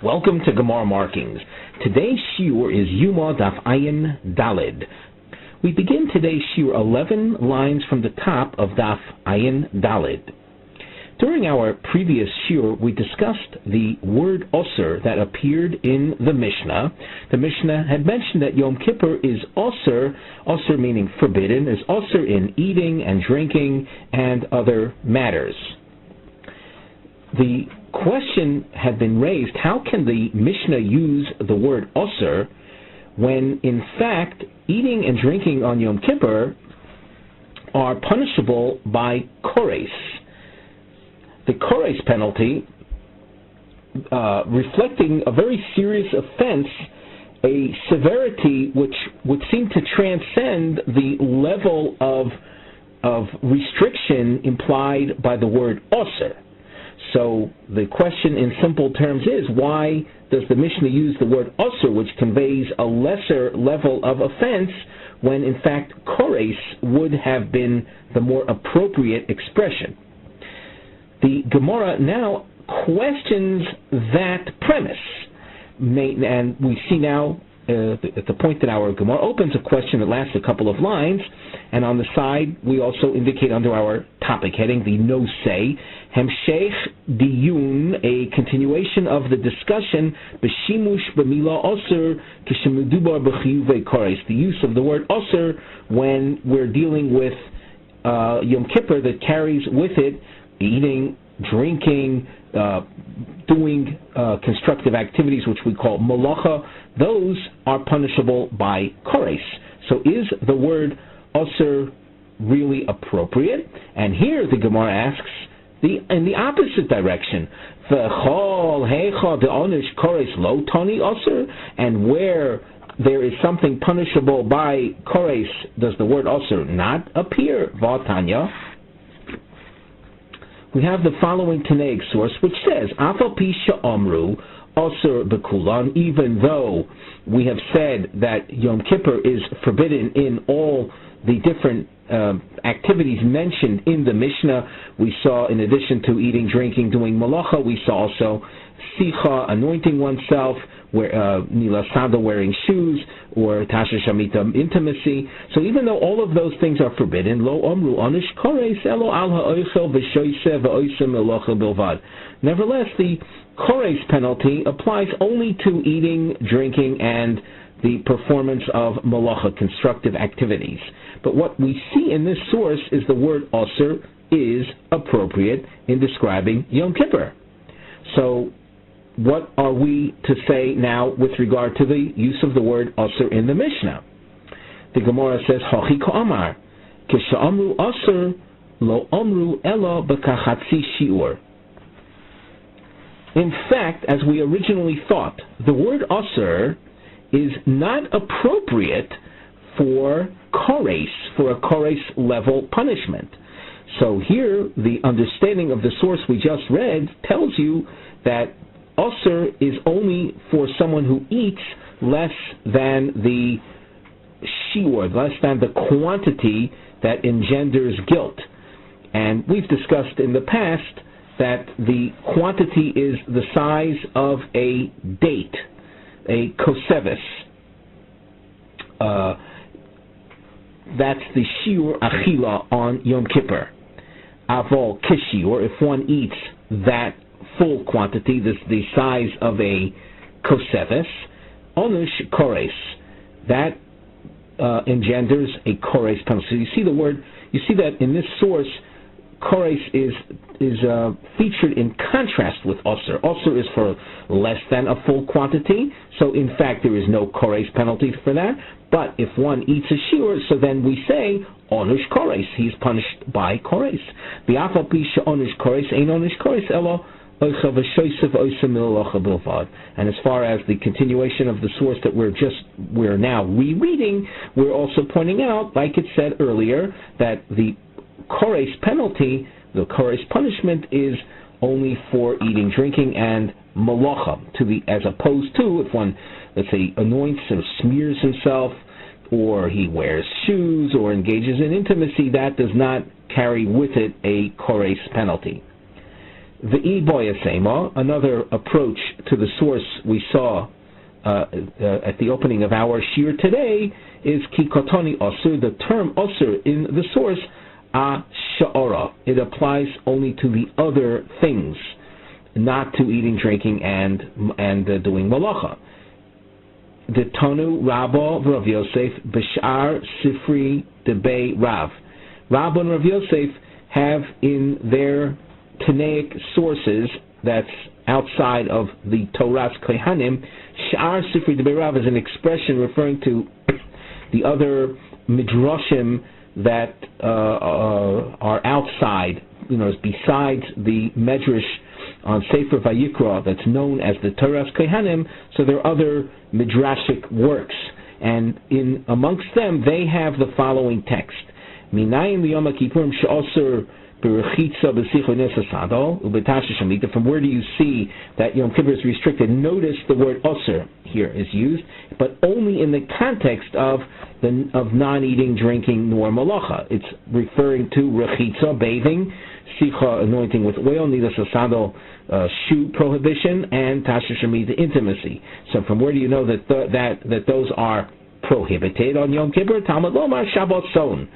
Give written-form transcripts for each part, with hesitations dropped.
Welcome to Gemara Markings. Today's Shiur is Yuma Daf Daled. We begin today's Shiur 11 lines from the top of Daf Daled. During our previous Shiur, we discussed the word Osir that appeared in the Mishnah. The Mishnah had mentioned that Yom Kippur is Osir, Osir meaning forbidden, is Osir in eating and drinking and other matters. The question had been raised, how can the Mishnah use the word Osir when in fact eating and drinking on Yom Kippur are punishable by kores? The kores penalty, reflecting a very serious offense, a severity which would seem to transcend the level of restriction implied by the word Osir. So the question in simple terms is, why does the Mishnah use the word Osir, which conveys a lesser level of offense, when in fact kores would have been the more appropriate expression? The Gemara now questions that premise, and we see now at the point that our Gemara opens a question that lasts a couple of lines, and on the side we also indicate under our topic heading the no say Hemshech Diyun, a continuation of the discussion B'shimush b'mila Osir Kishemedubar b'chiyuvei kores, the use of the word Osir when we're dealing with Yom Kippur that carries with it eating, drinking, doing constructive activities which we call malacha. Those are punishable by kores. So is the word Osir really appropriate? And here the Gemara asks in the opposite direction. And where there is something punishable by kores, does the word Osir not appear? Vatanya. We have the following Taneg source which says, Afal Pisha Omru Osir Bekulan, even though we have said that Yom Kippur is forbidden in all the different activities mentioned in the Mishnah. We saw, in addition to eating, drinking, doing malacha, we saw also sicha, anointing oneself, nilasada, wearing shoes, or tasha shamita, intimacy. So even though all of those things are forbidden, lo omru onish kores elo al ha'oichel v'shoyse v'oisem melocha bilvad. Nevertheless, the kores penalty applies only to eating, drinking, and the performance of malacha, constructive activities. But what we see in this source is the word Osir is appropriate in describing Yom Kippur. So what are we to say now with regard to the use of the word Osir in the Mishnah? The Gemara says, Hachi ka'amar, kisha'amru Osir, lo omru ela b'kachatzi shiur. In fact, as we originally thought, the word Osir is not appropriate for kores, for a kores level punishment. So here, the understanding of the source we just read tells you that Osir is only for someone who eats less than the shiur, less than the quantity that engenders guilt. And we've discussed in the past that the quantity is the size of a date, a kosevis. That's the shiur achila on Yom Kippur. Avol kishiur, if one eats that full quantity, the size of a kosevis, onush kores, that engenders a kores penalty. So you see that in this source, kores is featured in contrast with Osir. Osir is for less than a full quantity, so in fact there is no kores penalty for that. But if one eats a shiur, so then we say onush kores, he's punished by kores. B'afal pi she'onush kores ein onush kores elo oicha v'shoysev oisem milocha bilvad. And as far as the continuation of the source that we're now rereading, we're also pointing out, like it said earlier, that the kores penalty, the kores punishment, is only for eating, drinking, and malacha, as opposed to if one, let's say, anoints or smears himself, or he wears shoes, or engages in intimacy, that does not carry with it a kores penalty. The Iboyasema, another approach to the source we saw at the opening of our Shiur today, is Kikotoni Osur. The term Osur in the source, Sha'ara. It applies only to the other things, not to eating, drinking, and doing malacha. The Tanu Rabba Rav Yosef B'Shar Sifri Debei Rav. Rabba and Rav Yosef have in their Tanaic sources, that's outside of the Torah's Kohanim, Sh'ar Sifri Debei Rav is an expression referring to the other midrashim that are outside, besides the medrash on Sefer Vayikra that's known as the Torah's Kohanim. So there are other midrashic works, and in amongst them they have the following text: Minayin liyom kippurim she'osur berechitza b'sicha nesasado ubetasha shamita. From where do you see that Yom Kippur is restricted? Notice the word osur here is used, but only in the context of non-eating, drinking, nor malacha. It's referring to rechitza, bathing, sicha, anointing with oil, nidas asado, shoe prohibition, and tasha shemita, intimacy. So from where do you know that those are prohibited on Yom Kippur? Talmud Lomar Shabboson.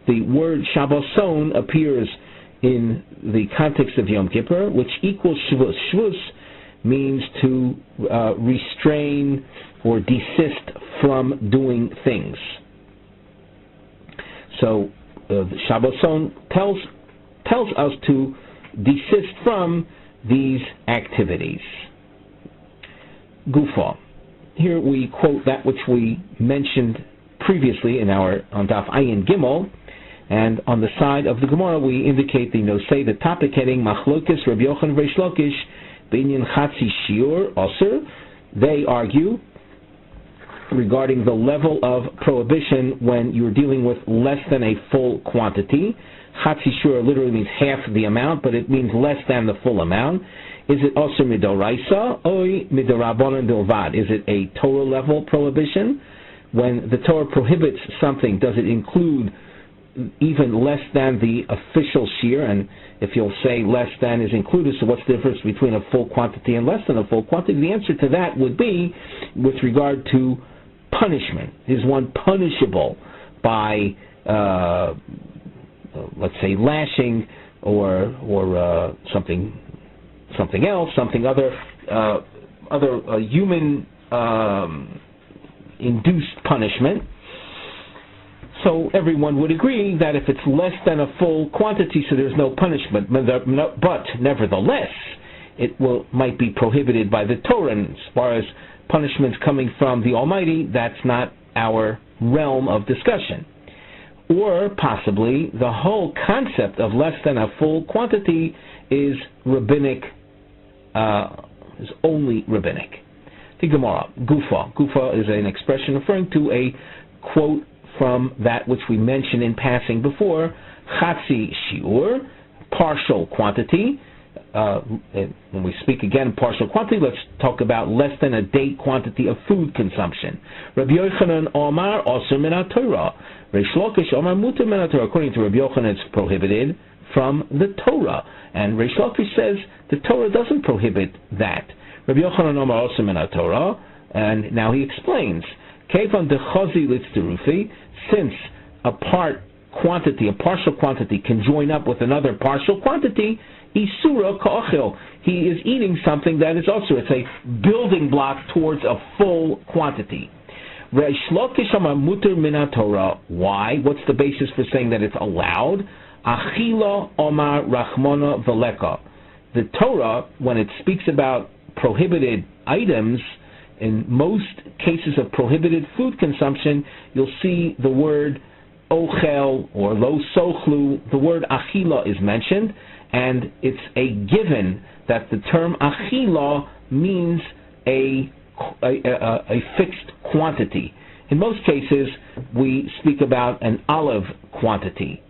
The word Shabboson appears in the context of Yom Kippur, which equals Shvus. Shvus means to restrain or desist from doing things. So Shabboson tells us to desist from these activities. Gufa. Here we quote that which we mentioned previously on Daf Ayin Gimel, and on the side of the Gemara we indicate the nosei, the topic heading Machlokes Rabbi Yochanan Reish Lakish B'inyan Chatzi Shiur Osir. They argue regarding the level of prohibition when you're dealing with less than a full quantity. Chatzi Shiur literally means half the amount, but it means less than the full amount. Is it Osir Midoraisa or Midorabanan Bilvad? Is it a Torah level prohibition? When the Torah prohibits something, does it include even less than the official shiur? And if you'll say less than is included, so what's the difference between a full quantity and less than a full quantity? The answer to that would be with regard to punishment. Is one punishable by, let's say, lashing or something else, other human induced punishment? So everyone would agree that if it's less than a full quantity, so there's no punishment. But nevertheless, it might be prohibited by the Torah. And as far as punishments coming from the Almighty, that's not our realm of discussion. Or possibly the whole concept of less than a full quantity is rabbinic, is only rabbinic. The Gemara, Gufa. Gufa is an expression referring to a quote from that which we mentioned in passing before, Chatzi Shiur, partial quantity. When we speak again partial quantity, let's talk about less than a date quantity of food consumption. Rabbi Yochanan Omar Osir min Torah. Reish Lakish Omar Mutar min Torah. According to Rabbi Yochanan, it's prohibited from the Torah, and Reish Lakish says the Torah doesn't prohibit that. Rabbi Yochanan Omar Osir min Torah, and now he explains. Kevan dechazi litzterufi, since a partial quantity can join up with another partial quantity, isura ka'achil, he is eating something that is also, it's a building block towards a full quantity. Reish Lakish amar muter min Torah. Why? What's the basis for saying that it's allowed? Achila omar rachmana veleka. The Torah, when it speaks about prohibited items, in most cases of prohibited food consumption, you'll see the word ochel or lo sochlu, the word achila is mentioned, and it's a given that the term achila means a fixed quantity. In most cases, we speak about an olive quantity,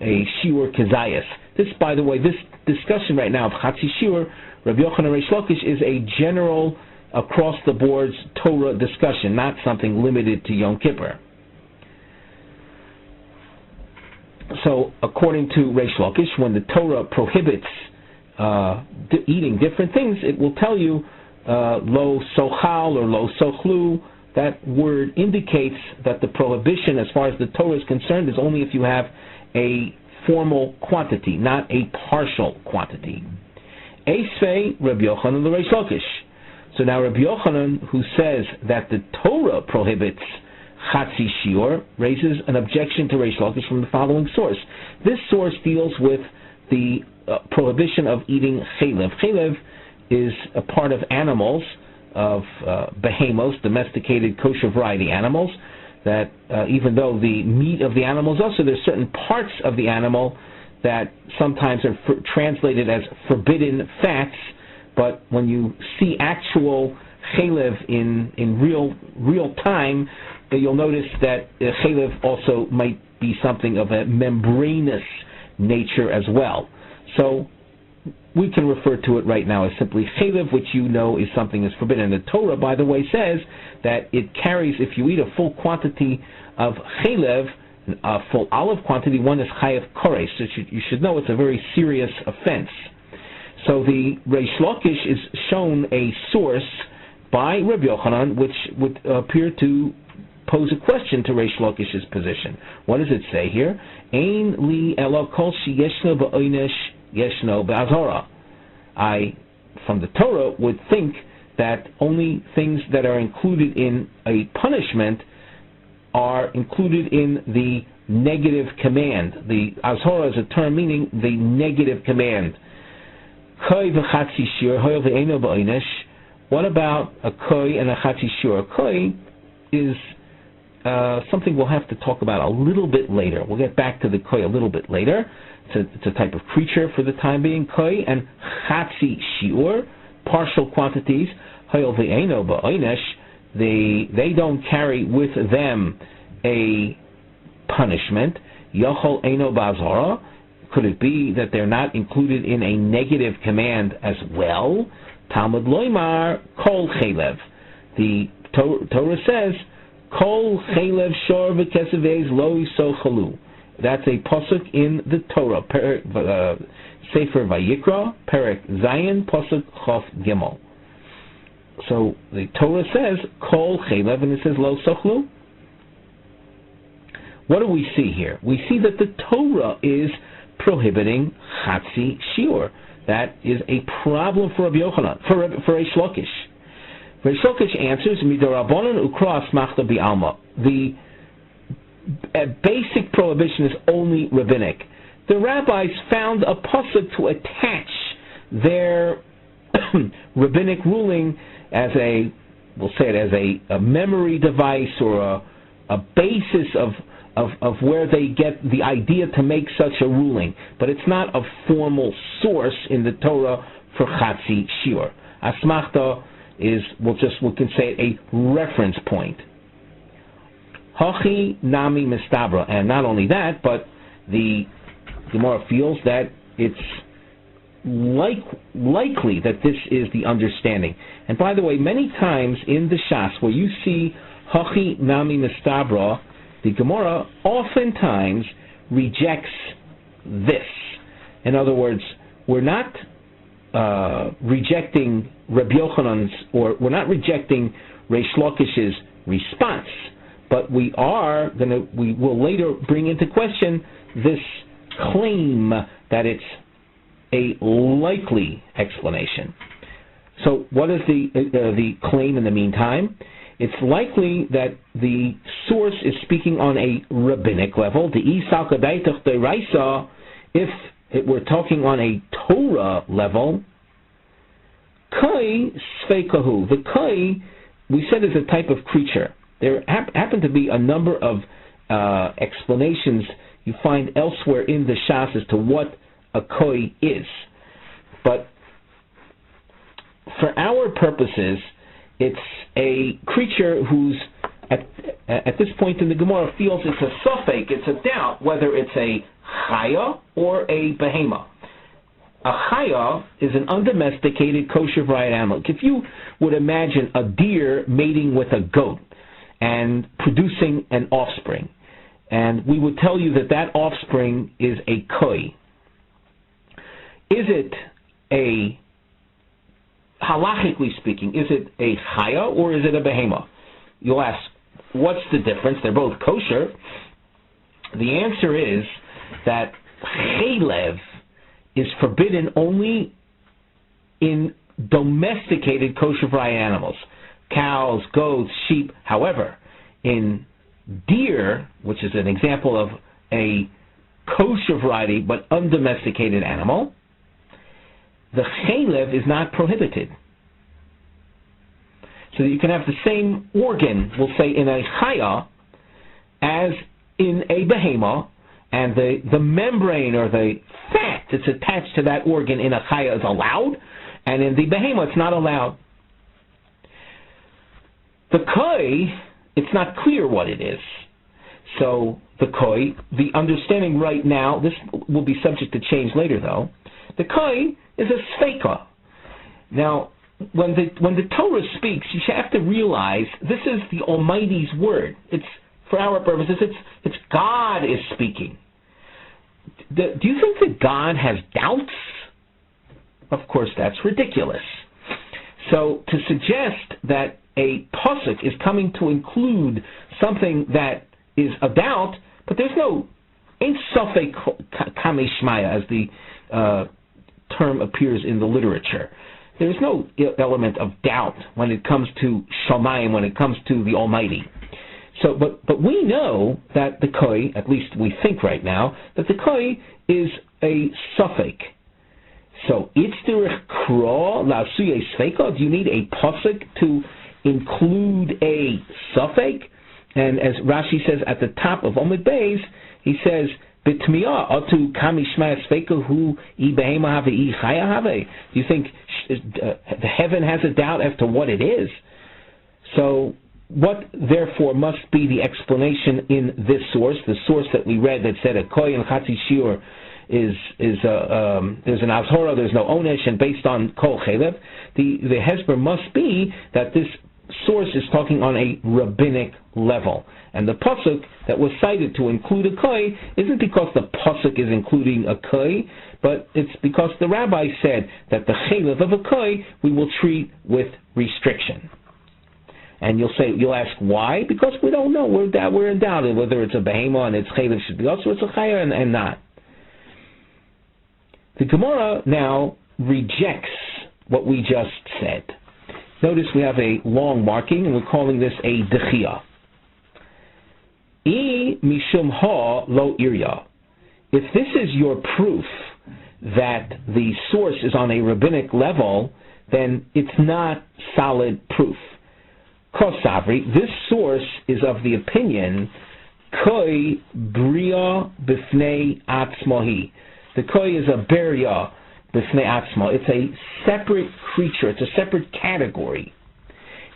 a shiur kezayis. This, by the way, this discussion right now of chatzi shiur, Rabbi Yochanan Reish Lakish, is a general across-the-board Torah discussion, not something limited to Yom Kippur. So, according to Reish Lakish, when the Torah prohibits eating different things, it will tell you lo sochal or lo sochlu. That word indicates that the prohibition, as far as the Torah is concerned, is only if you have a formal quantity, not a partial quantity. Eisvei Rabbi Yochanan l'Reish Lakish. So now Rabbi Yochanan, who says that the Torah prohibits Chatzi Shiur, raises an objection to Reish Lakish from the following source. This source deals with the prohibition of eating chalev. Chalev is a part of animals, of behemos, domesticated kosher variety animals, that even though the meat of the animal is also, there's certain parts of the animal that sometimes are translated as forbidden fats, but when you see actual chalev in real time, you'll notice that chalev also might be something of a membranous nature as well. So we can refer to it right now as simply chalev, which you know is something that's forbidden. The Torah, by the way, says that it carries, if you eat a full quantity of chalev, a full olive quantity, one is chayav kores. So you should know it's a very serious offense. So the Reish Lakish is shown a source by Rabbi Yochanan, which would appear to pose a question to Reish Lakish's position. What does it say here? Ein li elo kol sheyeshno ba'onesh yeshno ba'azora. I, from the Torah, would think that only things that are included in a punishment are included in the negative command. The azhora is a term meaning the negative command. Koi v'chatzi shiur hoyel ve'eno ba'onesh. What about a koi and a chatzi shiur? A koi is something we'll have to talk about a little bit later. We'll get back to the koi a little bit later. It's a type of creature for the time being. Koi and chatzi shiur, partial quantities. Hoyel ve'eno ba'onesh. They don't carry with them a punishment. Yachol eno ba'azara. Could it be that they're not included in a negative command as well? Talmud loymar kol chalev. The Torah says kol chalev shor v'kesevez lo yisochalu. That's a pasuk in the Torah, Sefer Vayikra, Perek Zayin, pasuk Chof Gimel. So the Torah says kol chalev, and it says lo sochlu. What do we see here? We see that the Torah is prohibiting Chatzi Shiur. That is a problem for Rabbi Yochanan, for Reish Lakish. Reish Lakish answers, Midorabonon ukra asmachta bi'alma. The basic prohibition is only rabbinic. The rabbis found a pasuk to attach their rabbinic ruling as we'll say it as a memory device or a basis of where they get the idea to make such a ruling. But it's not a formal source in the Torah for Chatzi Shiur. Asmachta is, we can say, a reference point. Hachi nami mistabra. And not only that, but the Gemara feels that it's likely that this is the understanding. And by the way, many times in the Shas where you see Hachi nami mistabra, the Gemara oftentimes rejects this. In other words, we're not rejecting Rabbi Yochanan's, or we're not rejecting Reish Lakish's response, but we will later bring into question this claim that it's a likely explanation. So what is the claim in the meantime? It's likely that the source is speaking on a rabbinic level. If we're talking on a Torah level, Kai Sveikahu. The Kai, we said, is a type of creature. There happen to be a number of explanations you find elsewhere in the Shas as to what a Kai is. But for our purposes, it's a creature who's, at this point in the Gemara, feels it's a suffix, it's a doubt whether it's a chaya or a behema. A chaya is an undomesticated kosher variety animal. If you would imagine a deer mating with a goat and producing an offspring, and we would tell you that offspring is a koi. Is it halachically speaking, is it a chaya or is it a behema? You'll ask, what's the difference? They're both kosher. The answer is that chaylev is forbidden only in domesticated kosher variety animals, cows, goats, sheep. However, in deer, which is an example of a kosher variety but undomesticated animal, the chaylev is not prohibited. So that you can have the same organ, we'll say, in a chaya as in a behema, and the membrane or the fat that's attached to that organ in a chaya is allowed, and in the behema it's not allowed. The koi, it's not clear what it is. So the koi, the understanding right now, this will be subject to change later though, the koi is a sfeika. Now, when the Torah speaks, you have to realize this is the Almighty's word. It's, for our purposes, it's God is speaking. Do you think that God has doubts? Of course, that's ridiculous. So to suggest that a pasuk is coming to include something that is a doubt, but there's no ain't safek kameshmaya, as the term appears in the literature. There's no element of doubt when it comes to Shamayim, when it comes to the Almighty. So, but we know that the koi, at least we think right now, that the koi is a suffix. So, itzderich kra la'asuye sfeika. Do you need a pasuk to include a suffix? And as Rashi says at the top of Omid Beis, he says, B'tmiya atu kamishmaya sfeika hu I behema have I chaya have. Do you think the heaven has a doubt as to what it is? So, what therefore must be the explanation in this source, the source that we read that said a koi and chatzi shiur is there's an azhora, there's no onesh, and based on kol chelev, the hesber must be that this source is talking on a rabbinic level, and the pasuk that was cited to include a koi isn't because the pasuk is including a koi, but it's because the rabbi said that the chelev of a koi we will treat with restriction. And you'll ask why? Because we don't know. We're in doubt whether it's a behema and its chaylev should be also it's a chaya and not. The Gemara now rejects what we just said. Notice we have a long marking, and we're calling this a dechia. I mishum ha lo irya. If this is your proof that the source is on a rabbinic level, then it's not solid proof. Kosavri, this source is of the opinion koi bria b'fnei atzmahi. The koi is a beria b'fnei atzma. It's a separate creature. It's a separate category.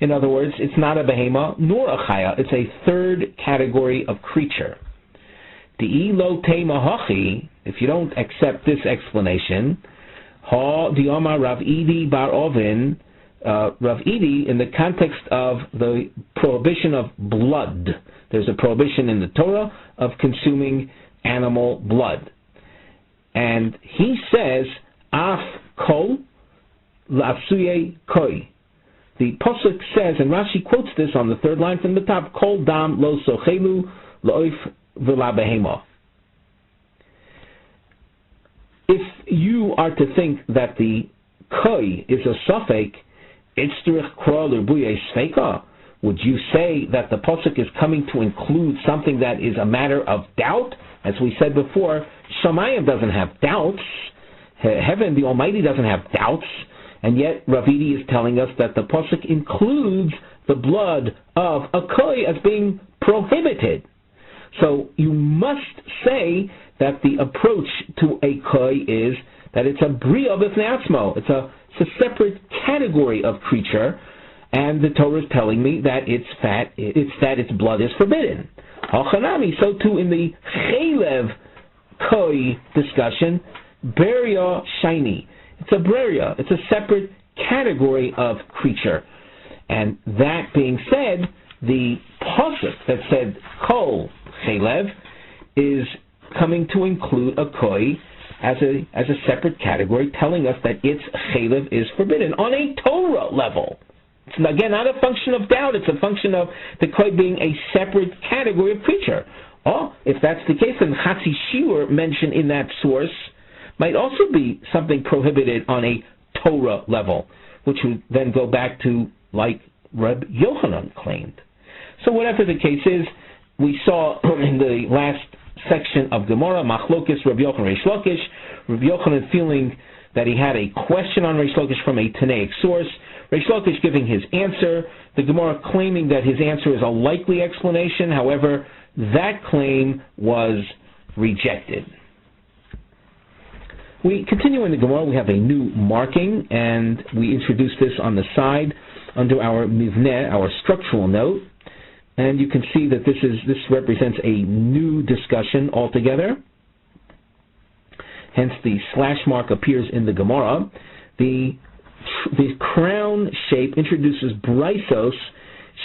In other words, it's not a behema nor a chaya. It's a third category of creature. Di'i lo tema hachi. If you don't accept this explanation, ha di'amar Rav Idi bar Ovin. Rav Idi, in the context of the prohibition of blood, there's a prohibition in the Torah of consuming animal blood. And he says, Af kol la'asuye koi. The pasuk says, and Rashi quotes this on the third line from the top, Kol dam lo sochelu lo'if v'la behema. If you are to think that the koi is a suffix, would you say that the pasuk is coming to include something that is a matter of doubt? As we said before, Shamayim doesn't have doubts. Heaven, the Almighty, doesn't have doubts. And yet, Ravidi is telling us that the pasuk includes the blood of a koi as being prohibited. So you must say that the approach to a koi is that it's a bria b'fnei atzmo. It's a separate category of creature, and the Torah is telling me that its blood is forbidden. Hachanami, so too in the chaylev koi discussion, beria shiny. It's a beria. It's a separate category of creature. And that being said, the pasuk that said kol chaylev is coming to include a koi as a separate category, telling us that its chaylev is forbidden on a Torah level. It's, again, not a function of doubt. It's a function of the koy being a separate category of creature. Oh, if that's the case, then Chatzi Shiur mentioned in that source might also be something prohibited on a Torah level, which would then go back to like Reb Yochanan claimed. So whatever the case is, we saw in the last section of Gemara, Machlokes Reb Yochanan Reish Lakish, Reb Yochanan feeling that he had a question on Reish Lakish from a Tanaic source, Reish Lakish giving his answer, the Gemara claiming that his answer is a likely explanation. However, that claim was rejected. We continue in the Gemara. We have a new marking, and we introduce this on the side under our mivneh, our structural note. And you can see that this represents a new discussion altogether. Hence, the slash mark appears in the Gemara. The crown shape introduces braisos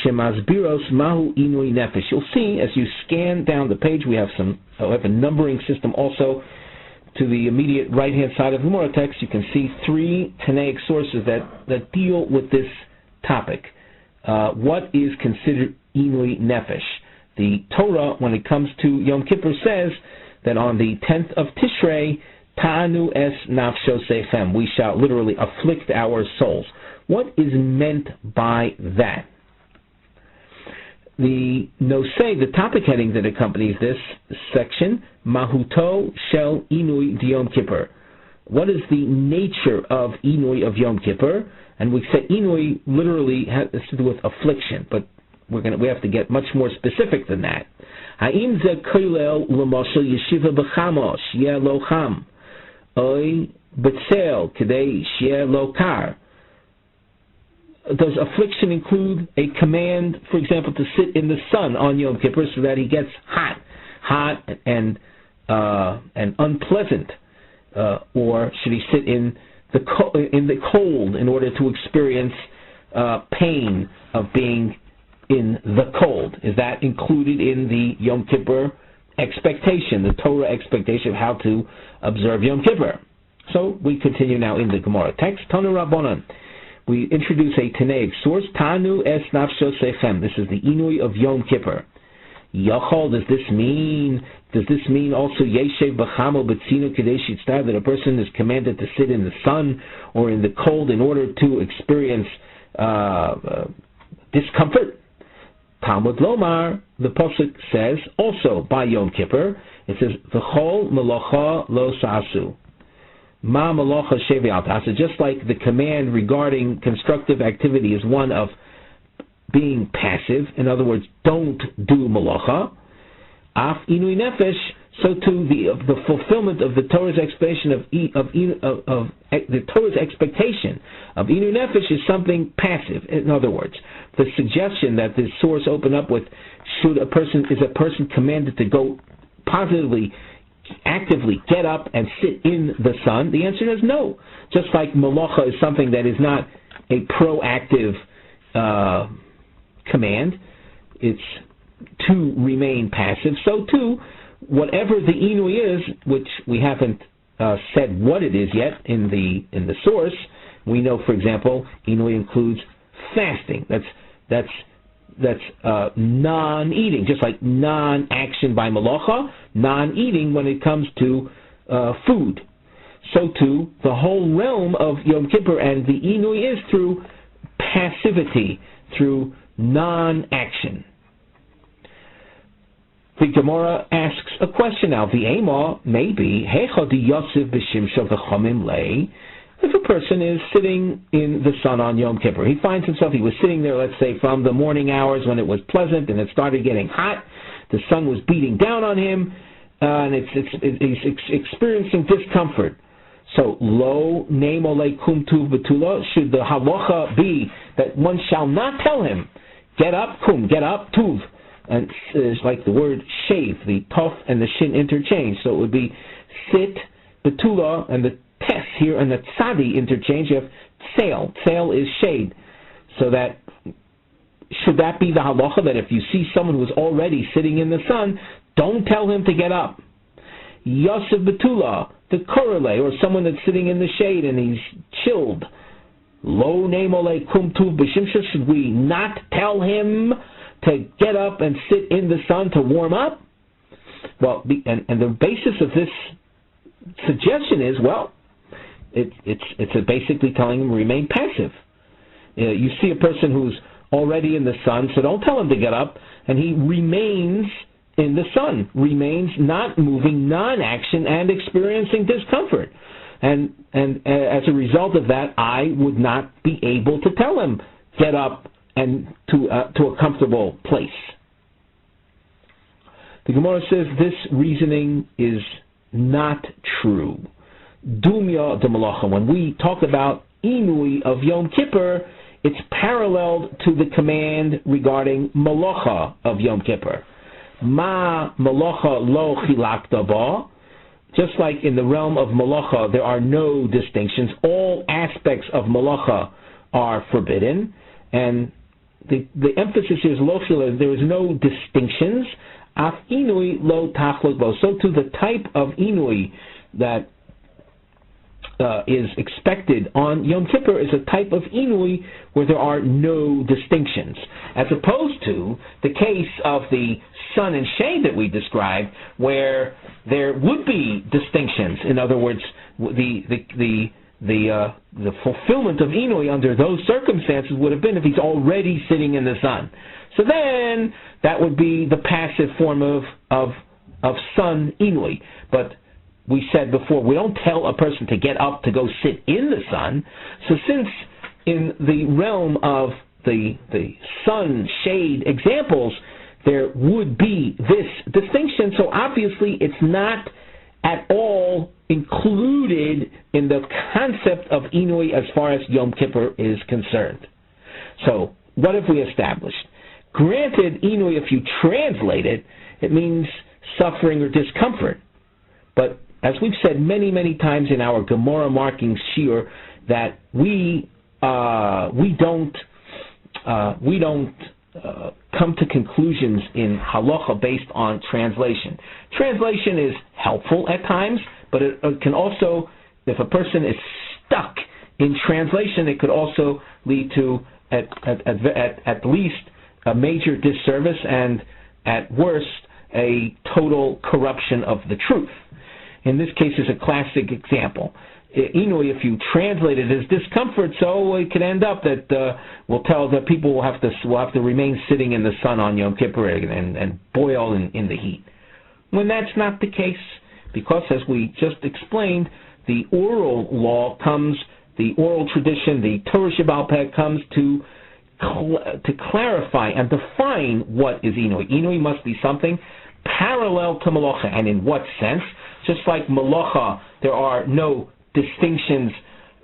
shemasbiros mahu inui nefesh. You'll see as you scan down the page, we have a numbering system also. To the immediate right-hand side of the Gemara text, you can see 3 Tanaic sources that deal with this topic. What is considered inui nefesh? The Torah, when it comes to Yom Kippur, says that on the 10th of Tishrei, ta'anu es nafsho seichem, we shall literally afflict our souls. What is meant by that? The nosei, the topic heading that accompanies this section, Mahuto shel inui Yom Kippur. What is the nature of inui of Yom Kippur? And we say inui literally has to do with affliction, but we have to get much more specific than that. Ha'im ze koilel l'mashal yeshiva b'chamos yeh lo cham oy b'tzel kedei sheh lo kar. Does affliction include a command, for example, to sit in the sun on Yom Kippur so that he gets hot and unpleasant, or should he sit in the cold in order to experience pain of being in the cold? Is that included in the Yom Kippur expectation, the Torah expectation of how to observe Yom Kippur? So we continue now in the Gemara text. Tanu Rabbanan. We introduce a Tanaic source. Tanu es nafsho seichem. This is the inui of Yom Kippur. Yachol, does this mean also yeshev b'chamo b'tzinu kedei shitztar, that a person is commanded to sit in the sun or in the cold in order to experience discomfort? Talmud Lomar, the pasuk says also by Yom Kippur, it says v'chol melacha lo sa'asu. Ma malacha shevi al ta'asa. Just like the command regarding constructive activity is one of being passive, in other words, don't do malacha. Af inui nefesh. So too the fulfillment of the Torah's expectation of the Torah's expectation of inui nefesh is something passive. In other words, the suggestion that this source opened up with is a person commanded to go positively, actively get up and sit in the sun? The answer is no. Just like malacha is something that is not a proactive command, it's to remain passive. So too, whatever the inui is, which we haven't said what it is yet in the source, we know, for example, inui includes fasting. That's non-eating, just like non-action by malacha, non-eating when it comes to food. So too, the whole realm of Yom Kippur and the inui is through passivity, through non-action. The Gemara asks a question now. The Ema may be, if a person is sitting in the sun on Yom Kippur, he finds himself, he was sitting there, let's say, from the morning hours when it was pleasant and it started getting hot, the sun was beating down on him, and he's experiencing discomfort. So, lo name ole kum tuv betula, should the halacha be that one shall not tell him, get up, kum, get up, tuv, and it's like the word shave, the tov and the shin interchange, so it would be sit, betula, and the tes here and the tzadi interchange, you have tsail. Tsail is shade. So that, should that be the halacha, that if you see someone who's already sitting in the sun, don't tell him to get up? Yosef Betula, the Korele, or someone that's sitting in the shade and he's chilled. Lo Nemole Kumtuv B'Shimsha, should we not tell him to get up and sit in the sun to warm up? Well, and the basis of this suggestion is, well, it's basically telling him remain passive. You see a person who's already in the sun, so don't tell him to get up, and he remains in the sun, remains not moving, non-action, and experiencing discomfort. And as a result of that, I would not be able to tell him, get up and to a comfortable place. The Gemara says this reasoning is not true. Dumya de malacha. When we talk about inui of Yom Kippur, it's paralleled to the command regarding malacha of Yom Kippur. Ma malacha lo chilakta ba. Just like in the realm of malacha, there are no distinctions. All aspects of malacha are forbidden, and the emphasis is lo chilakta. There is no distinctions. Af inui lo tachlok bo. So to the type of inui that is expected on Yom Kippur is a type of inui where there are no distinctions, as opposed to the case of the sun and shade that we described, where there would be distinctions. In other words, the fulfillment of inui under those circumstances would have been if he's already sitting in the sun. So then that would be the passive form of sun inui. But we said before, we don't tell a person to get up to go sit in the sun. So since in the realm of the sun shade examples, there would be this distinction, so obviously it's not at all included in the concept of inui as far as Yom Kippur is concerned. So what have we established? Granted, inui, if you translate it, it means suffering or discomfort. But as we've said many, many times in our Gemara marking Shiur, that we don't come to conclusions in halacha based on translation. Translation is helpful at times, but it can also, if a person is stuck in translation, it could also lead to at least a major disservice and at worst a total corruption of the truth. In this case is a classic example. Inui, if you translate it as discomfort, so it could end up that we'll tell that people will have to remain sitting in the sun on Yom Kippur and boil in the heat. When that's not the case, because as we just explained, the oral law comes, the oral tradition, the Torah Sheba'al Peh comes to clarify and define what is inui. Inui must be something parallel to malacha, and in what sense? Just like malacha, there are no distinctions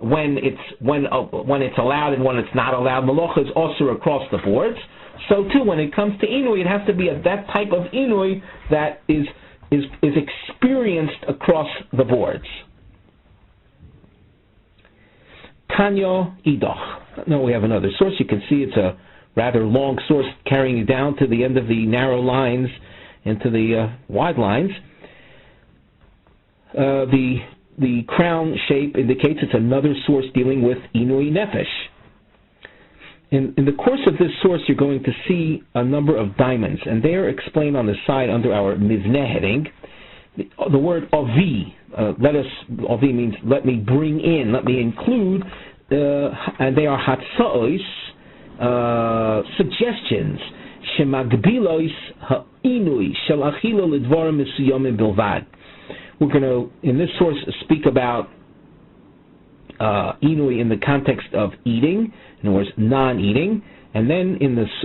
when it's allowed and when it's not allowed. Malacha is also across the boards. So too, when it comes to inui, it has to be that type of inui that is experienced across the boards. Tanya Idoch. Now we have another source. You can see it's a rather long source carrying you down to the end of the narrow lines into the wide lines. The crown shape indicates it's another source dealing with Inui Nefesh. In the course of this source, you're going to see a number of diamonds, and they are explained on the side under our Mivneh heading. The word Avi, Avi means let me bring in, let me include, and they are Hatza'os, suggestions, Shemagbilos ha'inui shel achila lidvarim mesuyamim bilvad. We're going to, in this source, speak about inui in the context of eating, in other words, non-eating, and then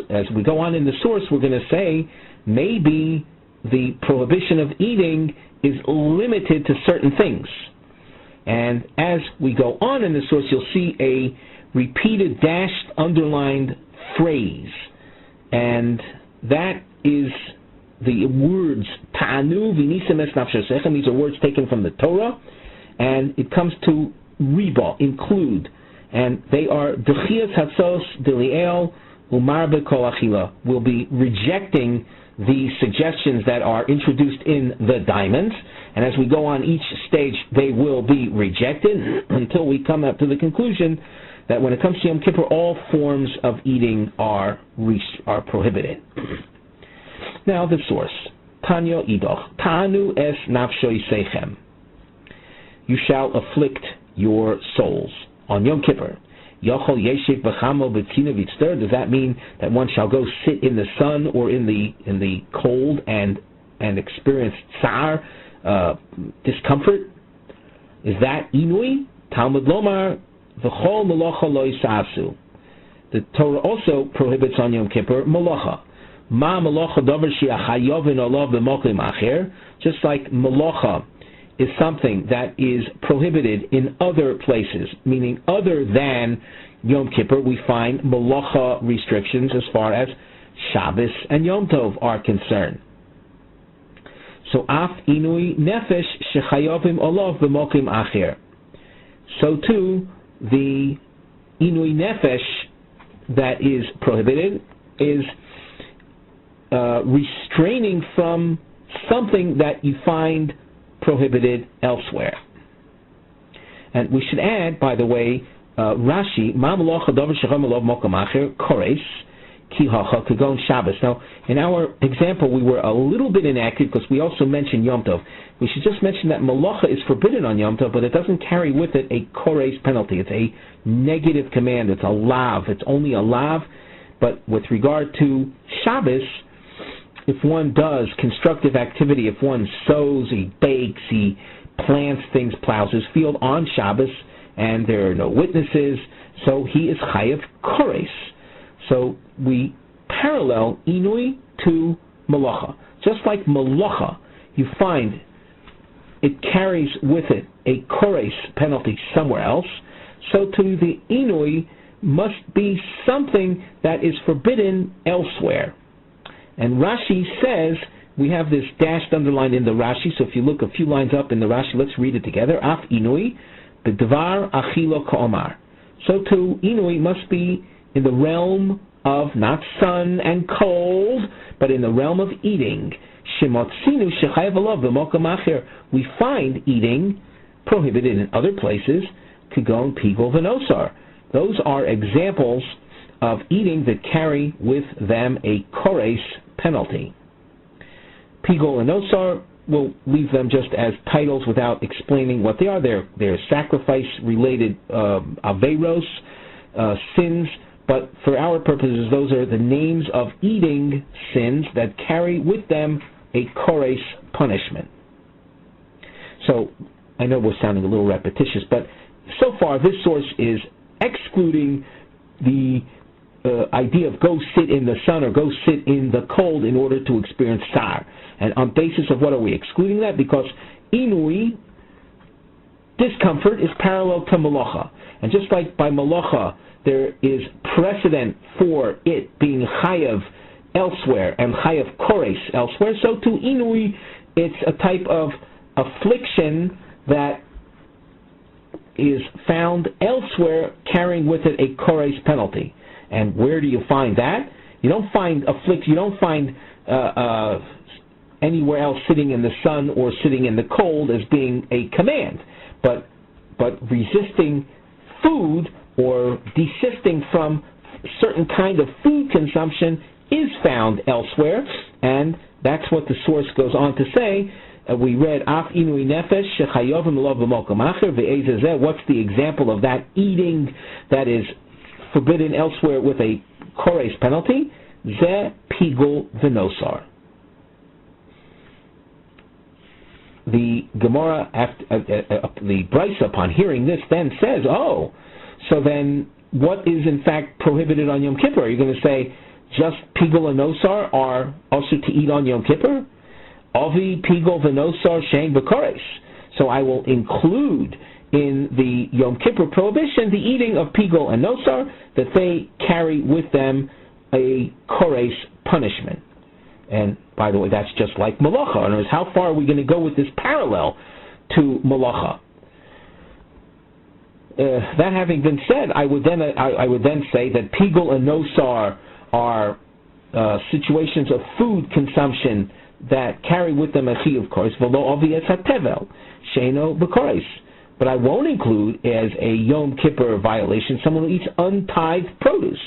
as we go on in the source, we're going to say maybe the prohibition of eating is limited to certain things. And as we go on in the source, you'll see a repeated dashed underlined phrase, and that is the words ta'anu v'nisem es nafshosechem. These are words taken from the Torah, and it comes to riba, include, and they are dechias hatzos deliel umar bekol achila. We'll be rejecting the suggestions that are introduced in the diamonds, and as we go on each stage, they will be rejected until we come up to the conclusion that when it comes to Yom Kippur, all forms of eating are prohibited. Now the source. Tanya Idoch. Tanu es nafshoy sechem. You shall afflict your souls on Yom Kippur. Yochol yeshiv b'chamo b'tzina v'tzter. Does that mean that one shall go sit in the sun or in the cold and experience tsar, discomfort? Is that inui? Talmud lomar v'chol melacha lo yisasu. The Torah also prohibits on Yom Kippur melacha. Ma melacha davar she'achayovin olav b'mokim acher. Just like melacha is something that is prohibited in other places, meaning other than Yom Kippur, we find melacha restrictions as far as Shabbos and Yom Tov are concerned. So af inui nefesh shechayovim olav b'mokim acher. So too, the inui nefesh that is prohibited is restraining from something that you find prohibited elsewhere. And we should add, by the way, Rashi, Ma Melacha Davar Shechem Olav Mokam Acher Kores Ki Hacha Kagon Shabbos. Now, in our example, we were a little bit inaccurate because we also mentioned Yom Tov. We should just mention that Melacha is forbidden on Yom Tov, but it doesn't carry with it a Kores penalty. It's a negative command. It's a lav. It's only a lav. But with regard to Shabbos, if one does constructive activity, if one sows, he bakes, he plants things, plows his field on Shabbos, and there are no witnesses, so he is chayav kores. So we parallel inui to malacha. Just like malacha, you find it carries with it a kores penalty somewhere else, so too the inui must be something that is forbidden elsewhere. And Rashi says, we have this dashed underlined in the Rashi, so if you look a few lines up in the Rashi, let's read it together. Af inui, b'dvar achilo ka'omar. So too, inui must be in the realm of not sun and cold, but in the realm of eating. Shemotzinu shechayev alav b'mokam acher. We find eating prohibited in other places, kagon pigol v'nosar. Those are examples of eating that carry with them a kores penalty. Pigol and Nosar, we'll leave them just as titles without explaining what they are. They're sacrifice-related averos, sins, but for our purposes, those are the names of eating sins that carry with them a kores punishment. So, I know we're sounding a little repetitious, but so far this source is excluding the idea of go sit in the sun or go sit in the cold in order to experience tsar. And on basis of what are we excluding that? Because inui, discomfort, is parallel to malacha. And just like by malacha, there is precedent for it being chayav elsewhere and chayav kores elsewhere, so to inui, it's a type of affliction that is found elsewhere carrying with it a kores penalty. And where do you find that? You don't find anywhere else sitting in the sun or sitting in the cold as being a command. But resisting food or desisting from certain kind of food consumption is found elsewhere, and that's what the source goes on to say. We read Af inui nefesh shechayovim olav b'mokom acher ve'ezeh. What's the example of that eating that is forbidden elsewhere with a kores penalty? Ze pigul v'nosar. The Gemara, the Brisa, upon hearing this, then says, "Oh, so then what is in fact prohibited on Yom Kippur? Are you going to say just pigul and nosar are also to eat on Yom Kippur? Avi pigul v'nosar shein b'kores." So I will include in the Yom Kippur prohibition the eating of pigul and nosar, that they carry with them a kores punishment. And by the way, that's just like malacha. In other words, how far are we going to go with this parallel to malacha? That having been said, I would then say that pigul and nosar are situations of food consumption that carry with them a chiyuv, of course, v'lo avi es hatevel, sheino b'koros. But I won't include as a Yom Kippur violation someone who eats untithed produce.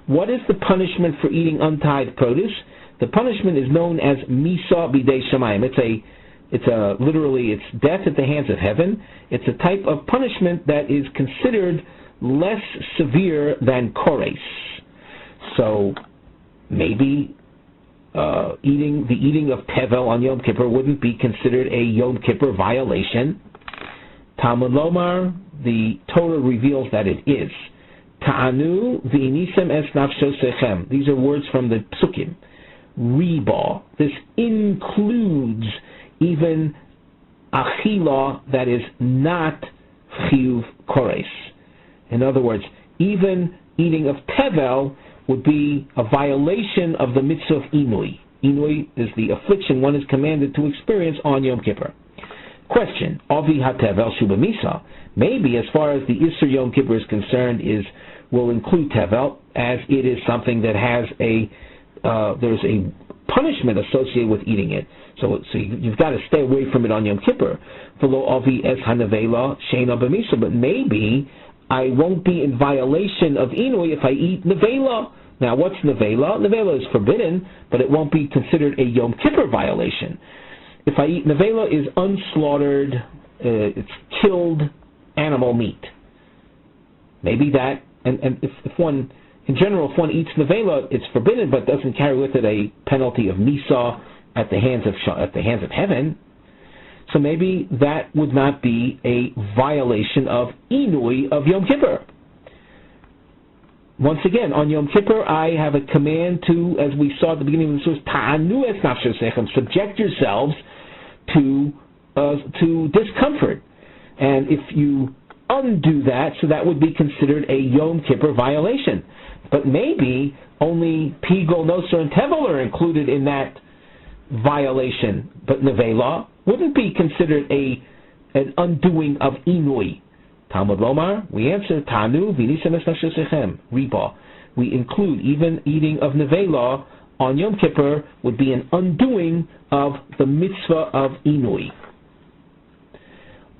What is the punishment for eating untithed produce? The punishment is known as misa b'dei shamayim. Literally death at the hands of heaven. It's a type of punishment that is considered less severe than kores. So maybe the eating of tevel on Yom Kippur wouldn't be considered a Yom Kippur violation. Talmud Lomar, the Torah reveals that it is. Ta'anu v'inisem es nafsho sechem. These are words from the Psukim. Riba. This includes even achila that is not chiyuv kores. In other words, even eating of tevel would be a violation of the mitzvah of inui. Inui is the affliction one is commanded to experience on Yom Kippur. Question: Avi hatevel shuba misa. Maybe, as far as the Isser Yom Kippur is concerned, will include tevel, as it is something that has there's a punishment associated with eating it. So you've got to stay away from it on Yom Kippur. V'lo avi es hanavela sheina b'misa. But maybe I won't be in violation of inui if I eat nevela. Now, what's nevela? Nevela is forbidden, but it won't be considered a Yom Kippur violation. If I eat nevela, is unslaughtered, it's killed animal meat. Maybe that, and if one, in general, if one eats nevela, it's forbidden, but doesn't carry with it a penalty of misa at the hands of heaven. So maybe that would not be a violation of inui of Yom Kippur. Once again, on Yom Kippur, I have a command to, as we saw at the beginning of the source, ta'anu es nafshosechem, subject yourselves to discomfort. And if you undo that, so that would be considered a Yom Kippur violation. But maybe only pigol, nosor, and tevel are included in that violation, but nevela wouldn't be considered an undoing of inui. Talmud Lomar, we answer, Tanu v'nisem es nafshosechem, riba. We include even eating of nevela on Yom Kippur would be an undoing of the mitzvah of inui.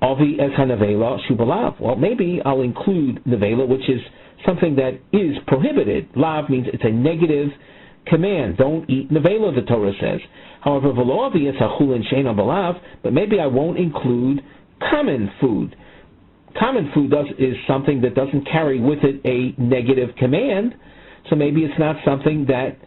Avi es hanevela shubalav. Well, maybe I'll include nevela, which is something that is prohibited. Lav means it's a negative command. Don't eat nevela, the Torah says. However, v'lo avi es hachulin sheina balav, but maybe I won't include common food. Common food is something that doesn't carry with it a negative command, so maybe it's not something that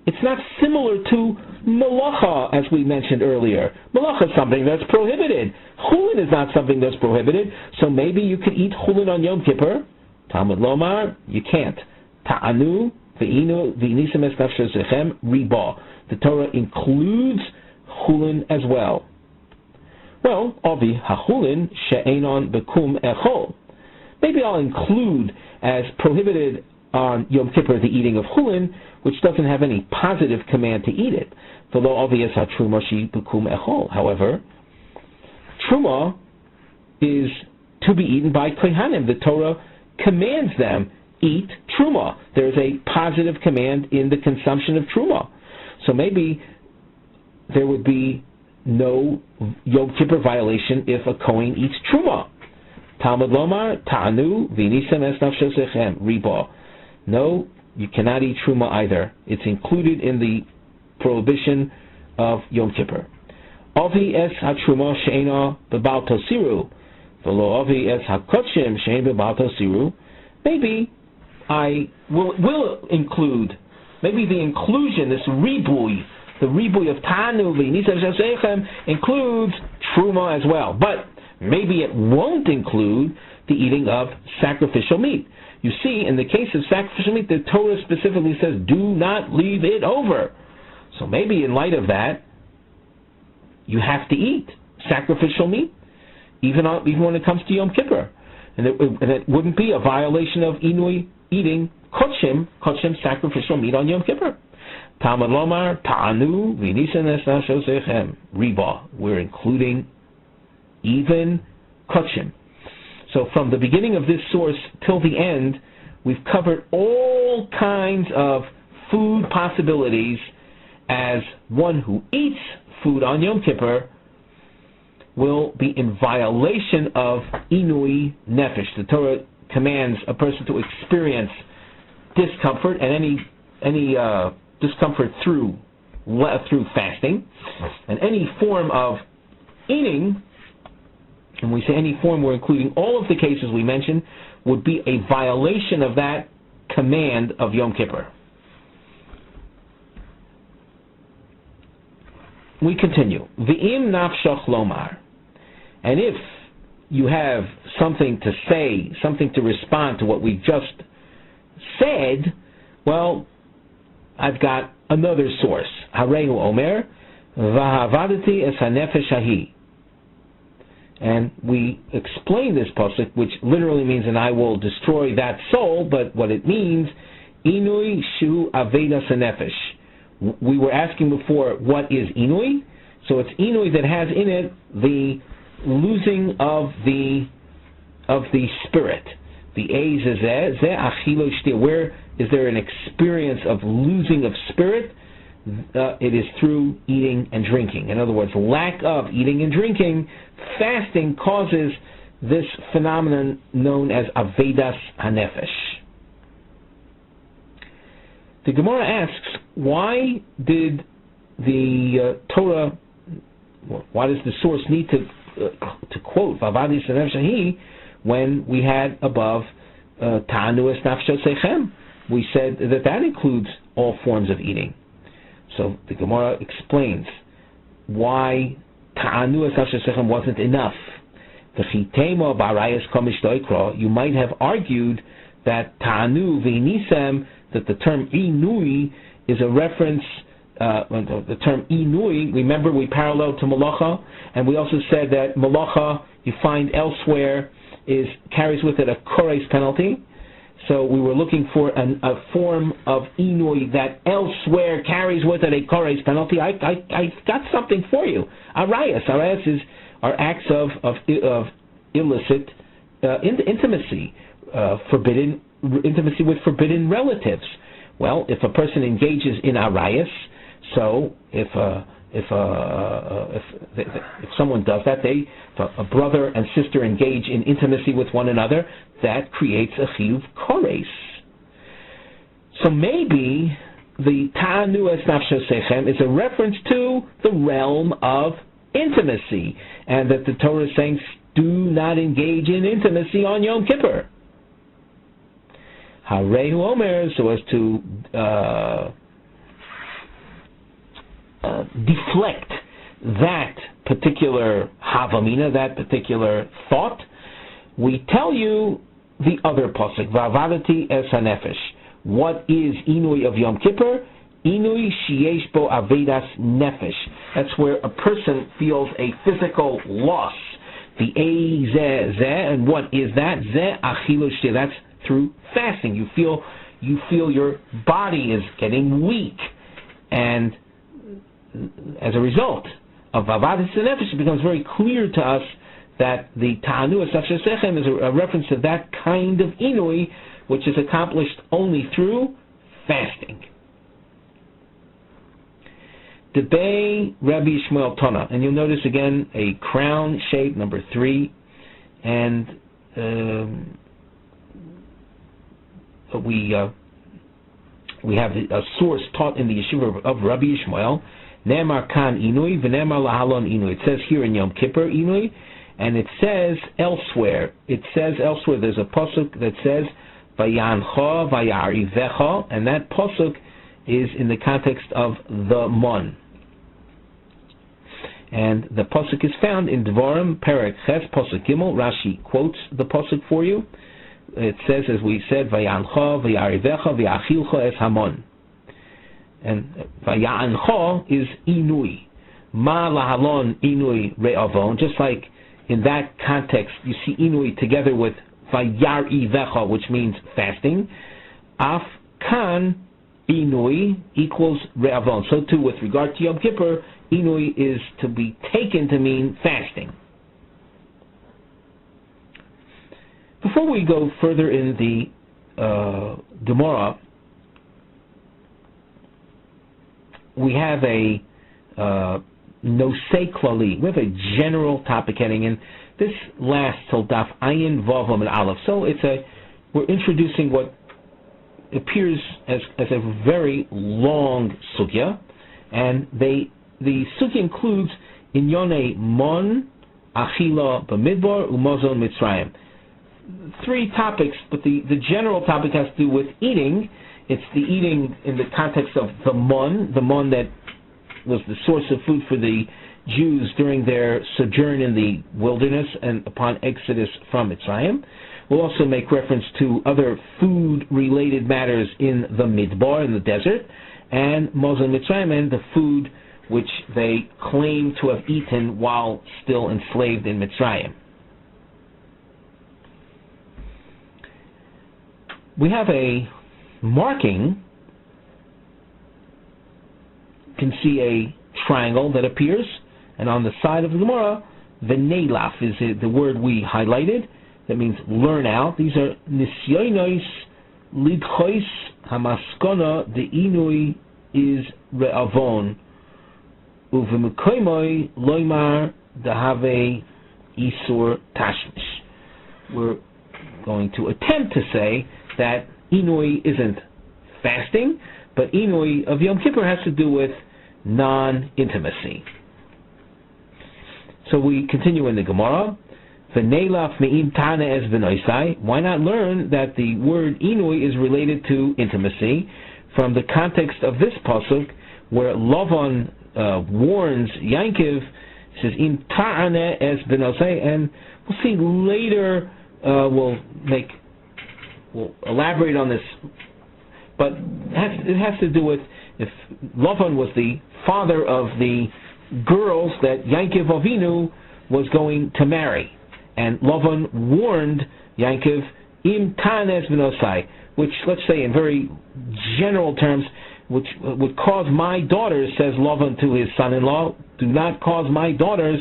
it's not similar to malacha, as we mentioned earlier. Malacha is something that's prohibited. Chulin is not something that's prohibited, so maybe you could eat chulin on Yom Kippur. Talmud Lomar, you can't. Ta'anu v'inisem es nafshosechem riba. The Torah includes chulin as well. Well, avi hachulin she'enon bekum echol. Maybe I'll include as prohibited on Yom Kippur the eating of chulin, which doesn't have any positive command to eat it. V'lo avi es hatruma she bekum echol. However, truma is to be eaten by kohanim. The Torah commands them, eat truma. There's a positive command in the consumption of truma. So maybe there would be no Yom Kippur violation if a Kohen eats truma. Talmud Lomar, ta'anu v'nisem es nafshosechem riba. No, you cannot eat truma either. It's included in the prohibition of Yom Kippur. Avi es hatruma she'ena bebal tosiru, v'lo avi es hakotshim she'en bebal tosiru. Maybe I will include, maybe the inclusion, this ribui, the ribui of Tanu v'nisem shosechem includes truma as well. But maybe it won't include the eating of sacrificial meat. You see, in the case of sacrificial meat, the Torah specifically says, do not leave it over. So maybe in light of that, you have to eat sacrificial meat, even when it comes to Yom Kippur. And it wouldn't be a violation of inui eating kochim sacrificial meat on Yom Kippur. Talmud Lomar, ta'anu v'nisem es nafshosechem riba. We're including even kochim. So from the beginning of this source till the end, we've covered all kinds of food possibilities as one who eats food on Yom Kippur will be in violation of Inui Nefesh. The Torah commands a person to experience discomfort, and any discomfort through fasting, and any form of eating, and we say any form, we're including all of the cases we mentioned, would be a violation of that command of Yom Kippur. We continue. V'im nafshach lomar. And if you have something to say, something to respond to what we just said, well, I've got another source. Harehu Omer, Vahavadati es hanefesh hahi. And we explain this pasuk, which literally means, and I will destroy that soul, but what it means, Inui shu avedas hanefesh. We were asking before, what is Inui? So it's Inui that has in it the losing of the spirit. The where is there an experience of losing of spirit? It is through eating and drinking. In other words, lack of eating and drinking, fasting causes this phenomenon known as Avedas HaNefesh. The Gemara asks, why did the Torah, why does the source need to quote Vavadis HaNefesh Hahi when we had above Ta'anu Es Nafsho Sechem? We said that includes all forms of eating. So the Gemara explains why Ta'anu Es Nafsho Sechem wasn't enough. You might have argued that Ta'anu V'Nisem, that the term Inui is a reference, the term Inui, remember we paralleled to Malacha, and we also said that Malacha, you find elsewhere, carries with it a Kores penalty. So we were looking for a form of Inui that elsewhere carries with it a Kores penalty. I got something for you. Arayas. Arayas are acts of illicit intimacy, forbidden intimacy with forbidden relatives. Well, if a person engages in arayas, so if someone does that, if a brother and sister engage in intimacy with one another, that creates a chiyuv kores. So maybe the ta'anu es nafsho sechem is a reference to the realm of intimacy, and that the Torah is saying, do not engage in intimacy on Yom Kippur. Harehu Omer, so as to deflect that particular havamina, that particular thought, we tell you the other pasuk, Vavadati es hanefesh. What is Inui of Yom Kippur? Inui sheyesh bo avedas nefesh. That's where a person feels a physical loss. The zeh, and what is that? Zeh achilu shtir. That's through fasting. You feel your body is getting weak, and as a result of Avadas Nefesh, it becomes very clear to us that the Ta'anu Es Nafsho Sechem is a reference to that kind of Inui, which is accomplished only through fasting. Debei Rabbi Yishmael Tana, and you'll notice again a crown shape, number 3, and we have a source taught in the yeshiva of Rabbi Yishmael. Ne'emar kan inui v'ne'emar lahalon inui. It says here in Yom Kippur inui, and it says elsewhere. There's a pasuk that says vayancha vayarivecha, and that pasuk is in the context of the mon. And the pasuk is found in Dvarim Perek Ches pasuk Gimel. Rashi quotes the pasuk for you. It says, as we said, vayancha vayarivecha v'achilcha es hamon. And vayancha is inui. Ma lahalon inui re'avon. Just like in that context, you see inui together with vayarivecha, which means fasting. Af kan inui equals re'avon. So too, with regard to Yom Kippur, inui is to be taken to mean fasting. Before we go further in the Gemara, we have a nosei klali. We have a general topic heading, and this lasts till Daf Ayin Vav and Aleph. So we're introducing what appears as a very long sugya, and the sugya includes Inyone Mon, Achila B'Midbar, Umozon Mitzrayim. 3 topics, but the general topic has to do with eating. It's the eating in the context of the mon that was the source of food for the Jews during their sojourn in the wilderness and upon exodus from Mitzrayim. We'll also make reference to other food-related matters in the Midbar, in the desert, and Mozon Mitzrayim, and the food which they claim to have eaten while still enslaved in Mitzrayim. We have a marking. You can see a triangle that appears, and on the side of the Gemara, v'neilaf is the word we highlighted. That means learn out. These are nisyonos lidchois hamaskona de'inui is re'avon uvemukoimoi loimar dehave isur tashmish. We're going to attempt to say that inui isn't fasting, but inui of Yom Kippur has to do with non-intimacy. So we continue in the Gemara. V'neilaf me'im tana es v'noisai. Why not learn that the word inui is related to intimacy from the context of this pasuk, where Lavan warns Yankov, says im ta'ana es v'nosai, and we'll see later. We'll elaborate on this, but it has to do with if Lavan was the father of the girls that Yankov Avinu was going to marry, and Lavan warned Yankov im tanes v'nosai, which, let's say in very general terms, which would cause my daughters, says Lavan to his son-in-law, do not cause my daughters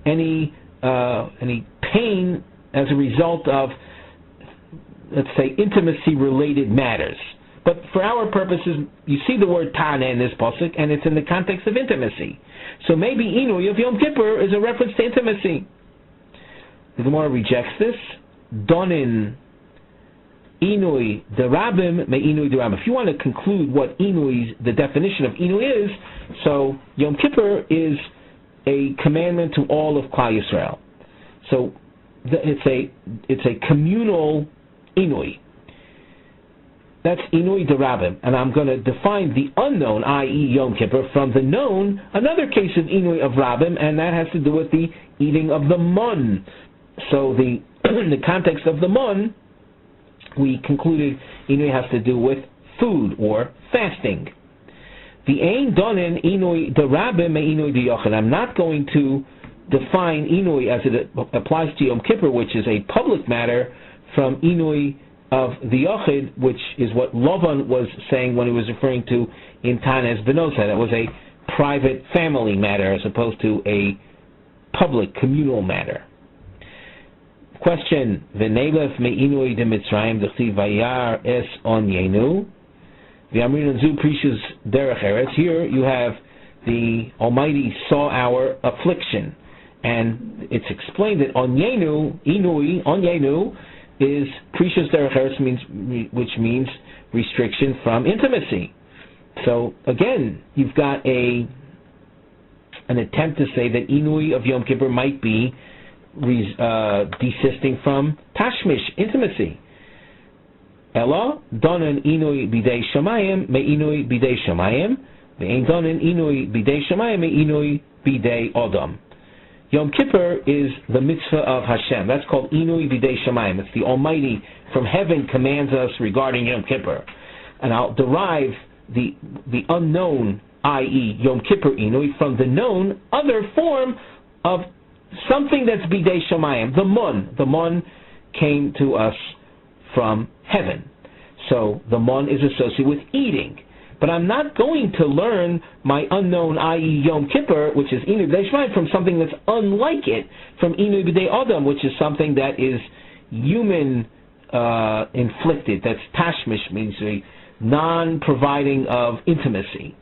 any pain as a result of, let's say, intimacy-related matters. But for our purposes, you see the word tana in this pasuk, and it's in the context of intimacy. So maybe inui of Yom Kippur is a reference to intimacy. The Gemara rejects this. Donin inui derabim me inui derabim. If you want to conclude what the definition of inui is, so Yom Kippur is a commandment to all of Klal Yisrael. So it's a communal inui. That's inui derabim, and I'm going to define the unknown, i.e. Yom Kippur, from the known, another case of inui of rabim, and that has to do with the eating of the mun. So in the context of the mun, we concluded inui has to do with food or fasting. The ein donin inui derabim me inui deyochid. I'm not going to define inui as it applies to Yom Kippur, which is a public matter, from inui of the Yochid, which is what Lavan was saying when he was referring to Intanes Benosa. That was a private family matter as opposed to a public communal matter. Question: V'neilef me'inui de Mitzrayim d'chtiv vayar es on yenu v'amrin zu prishus derech eretz. Here you have the Almighty saw our affliction, and it's explained that on yenu, inui on yenu, is precious derech eretz, which means restriction from intimacy. So again, you've got an attempt to say that inui of Yom Kippur might be desisting from tashmish, intimacy. Ella donen inui bidei shamayim me inui bidei shamayim ve'ein donen inui bidei shamayim me inui bidei odam. Yom Kippur is the mitzvah of Hashem. That's called Inui B'dei Shamayim. It's the Almighty from heaven commands us regarding Yom Kippur. And I'll derive the unknown, i.e. Yom Kippur Inui, from the known other form of something that's B'dei Shamayim, the mun. The mun came to us from heaven. So the mun is associated with eating. But I'm not going to learn my unknown, i.e. Yom Kippur, which is Inui B'dei Shamayim, from something that's unlike it, from Inui B'dei Adam, which is something that is human inflicted. That's tashmish, means a non-providing of intimacy.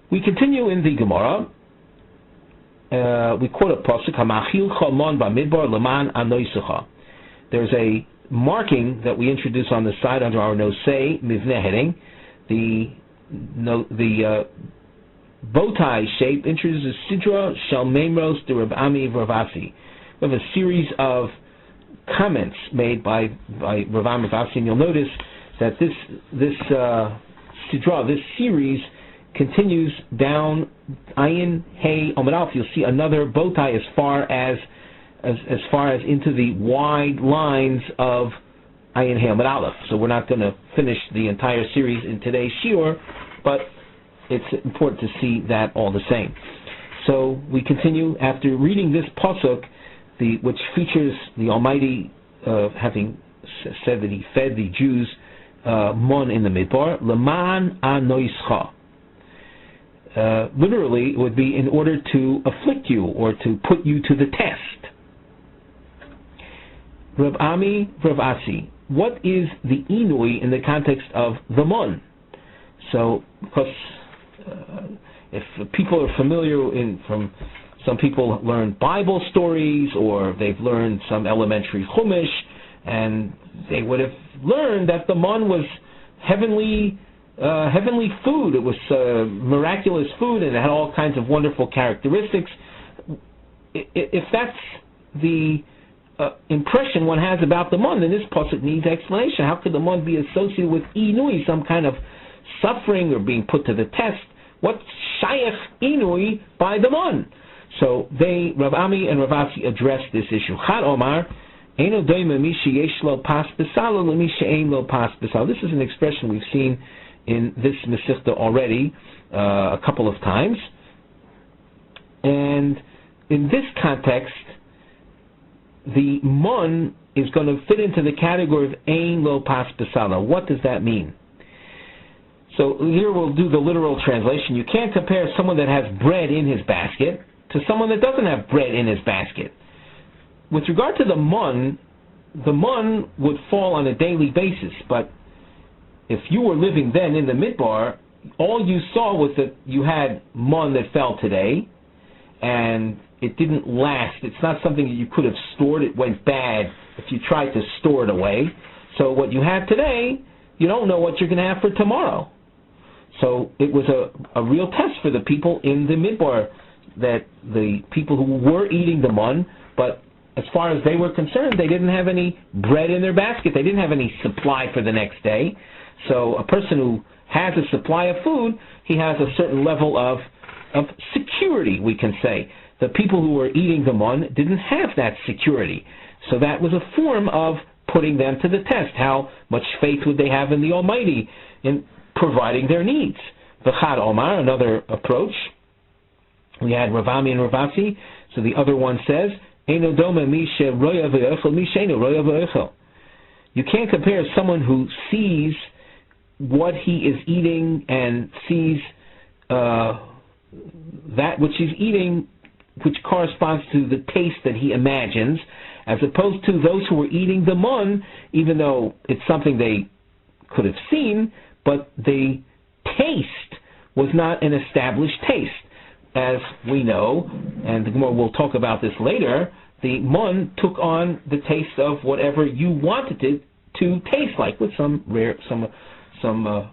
We continue in the Gemara. We quote a pasuk, "Hamachil chamon b'midbar leman anoisucha." There's a marking that we introduce on the side under our nosei mivneh heading. The bow tie shape introduces Sidra Shel Memros de Reb Ami Ravasi. We have a series of comments made by Rav Ami Ravasi, and you'll notice that this Sidra, this series, continues down Ayin Hey Amud Aleph. You'll see another bow tie as far as into the wide lines of Ayin Hey Amud Aleph. So we're not going to finish the entire series in today's Shiur, but it's important to see that all the same. So we continue after reading this pasuk, which features the Almighty having said that He fed the Jews mon in the midbar, leman anoischa. Literally, it would be in order to afflict you or to put you to the test. Rav Ami, Rav Asi, what is the inui in the context of the mon? So, because if people are familiar from some people learn Bible stories or they've learned some elementary chumash, and they would have learned that the mon was heavenly food. It was miraculous food, and it had all kinds of wonderful characteristics. If that's the impression one has about the mon, then this pasuk needs explanation. How could the mon be associated with inui, some kind of suffering or being put to the test? What's shayach inui by the mon? So Rav Ami and Rav Asi address this issue. Chad Omar, Eino doima mi sheyesh lo pas b'salo l'mi she'ein lo pas b'salo. This is an expression we've seen in this Masechta already a couple of times. And in this context, the mon is going to fit into the category of ein lo pas b'salo. What does that mean? So here we'll do the literal translation. You can't compare someone that has bread in his basket to someone that doesn't have bread in his basket. With regard to the mon would fall on a daily basis, but if you were living then in the midbar, all you saw was that you had mon that fell today, and it didn't last. It's not something that you could have stored. It went bad if you tried to store it away. So what you have today, you don't know what you're going to have for tomorrow. So it was a real test for the people in the midbar, that the people who were eating the mon, but as far as they were concerned, they didn't have any bread in their basket. They didn't have any supply for the next day. So a person who has a supply of food, he has a certain level of security, we can say. The people who were eating the mon didn't have that security. So that was a form of putting them to the test. How much faith would they have in the Almighty in providing their needs? V'chad Omar, another approach. We had Rav Ami and Rav Asi. So the other one says, Eino doma mi she'roya v'yochel mi she'eino roya v'yochel. You can't compare someone who sees what he is eating and sees that which he's eating, which corresponds to the taste that he imagines, as opposed to those who were eating the mon, even though it's something they could have seen, but the taste was not an established taste. As we know, and the Gemara will talk about this later, the mon took on the taste of whatever you wanted it to taste like, with some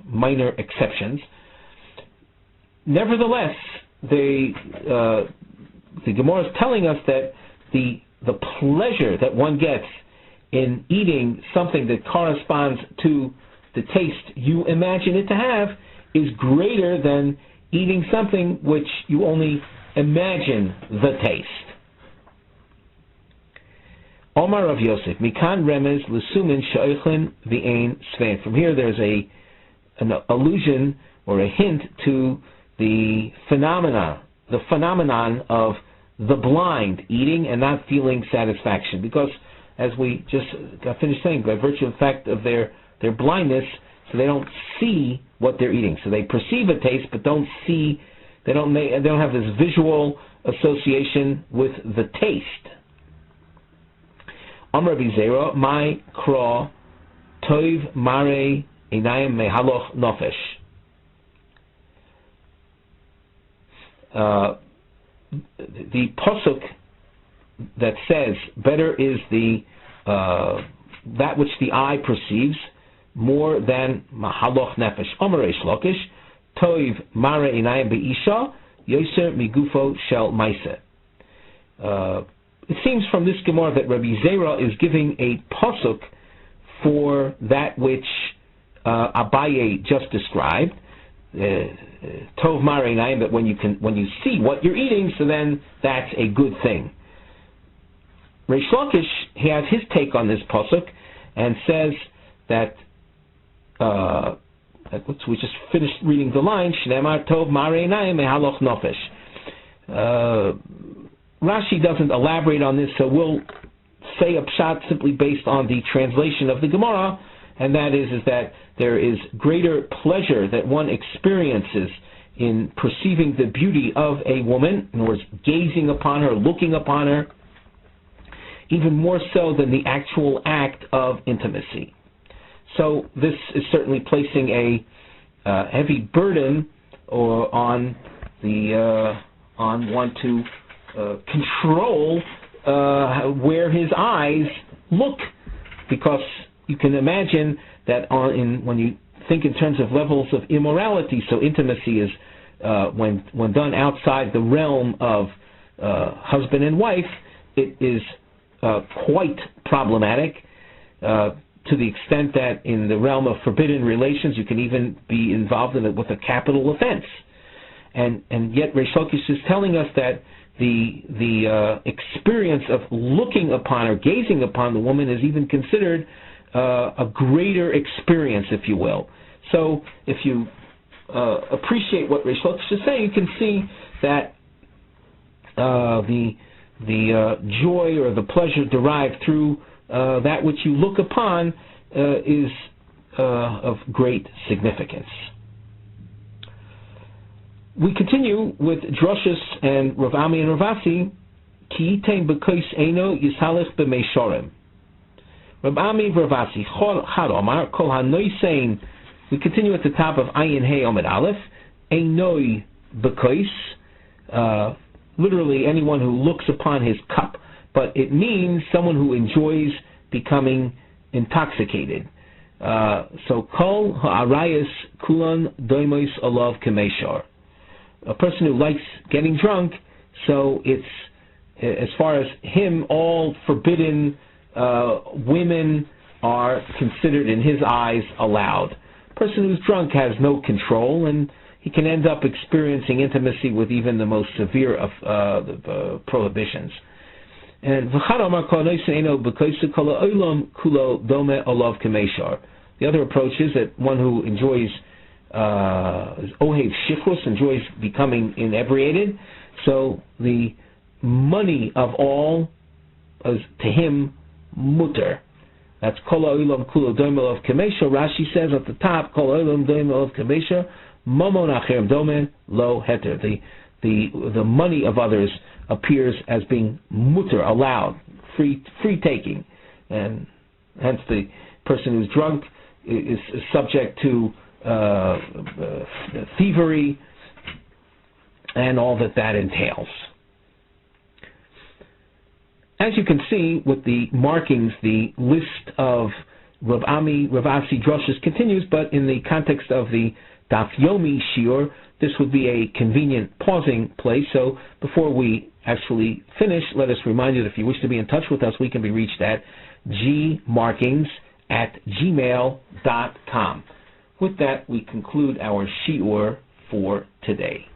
minor exceptions. Nevertheless, the Gemara is telling us that the pleasure that one gets in eating something that corresponds to the taste you imagine it to have is greater than eating something which you only imagine the taste. Omar Rav Yosef, Mikan Remez L'Sumin Sha'ichlin V'Ein Svein. From here there's an allusion or a hint to the phenomenon of the blind eating and not feeling satisfaction. Because, as we just got finished saying, by virtue of the fact of their blindness, so they don't see what they're eating. So they perceive a taste, but don't see. They don't have this visual association with the taste. Amar Rabbi Zera, my kra toiv mare einayim mehaloch nofesh. The pasuk that says better is the that which the eye perceives more than mahaloch nefesh. Amar Reish Lakish, toiv mare einayim beisha yoser migufo shel maise. It seems from this Gemara that Rabbi Zera is giving a pasuk for that which Abaye just described. Tov mare einayim, that when you see what you're eating, so then that's a good thing. Reish Lakish, he has his take on this pasuk and says that we just finished reading the line, Shneimar Tov mare einayim mehaloch nofesh. Rashi doesn't elaborate on this, so we'll say a pshat simply based on the translation of the Gemara, and that is that there is greater pleasure that one experiences in perceiving the beauty of a woman, in other words, gazing upon her, looking upon her, even more so than the actual act of intimacy. So this is certainly placing a heavy burden on one to control where his eyes look, because you can imagine that when you think in terms of levels of immorality, so intimacy is when done outside the realm of husband and wife, it is quite problematic to the extent that in the realm of forbidden relations you can even be involved in it with a capital offense. And yet Reish Lakish is telling us that the experience of looking upon or gazing upon the woman is even considered a greater experience, if you will. So if you appreciate what Reish Lakish is saying, you can see that the joy or the pleasure derived through that which you look upon is of great significance. We continue with Drushes and Rav Ami and Rav Asi. Ki yitain b'kois eino yisalech b'meishorim. Rav Ami, Rav Asi, Chad Omar, Kol hanoisein. We continue at the top of Ayin Hey Omed Aleph. Einoi b'kois. Literally anyone who looks upon his cup, but it means someone who enjoys becoming intoxicated. So Kol ha'arayas kulan doimos alav k'meishor. A person who likes getting drunk, so it's, as far as him, all forbidden women are considered in his eyes allowed. A person who's drunk has no control, and he can end up experiencing intimacy with even the most severe of prohibitions. And the other approach is that one who enjoys Ohev Shichrus, enjoys becoming inebriated, so the money of all is to him mutter. That's Kol Ha'olam Kulo Dome of Kamesha. Rashi says at the top, Kol Ha'olam Dome of Kamesha, Momon Acherem Dome Lo Heter. The money of others appears as being mutter, allowed, free taking, and hence the person who's drunk is subject to thievery and all that entails. As you can see with the markings, the list of Rav Ami, Rav Asi drushes continues, but in the context of the Daf Yomi Shiur, this would be a convenient pausing place. So before we actually finish, let us remind you that if you wish to be in touch with us, we can be reached at gmarkings@gmail.com. With that, we conclude our Shiur for today.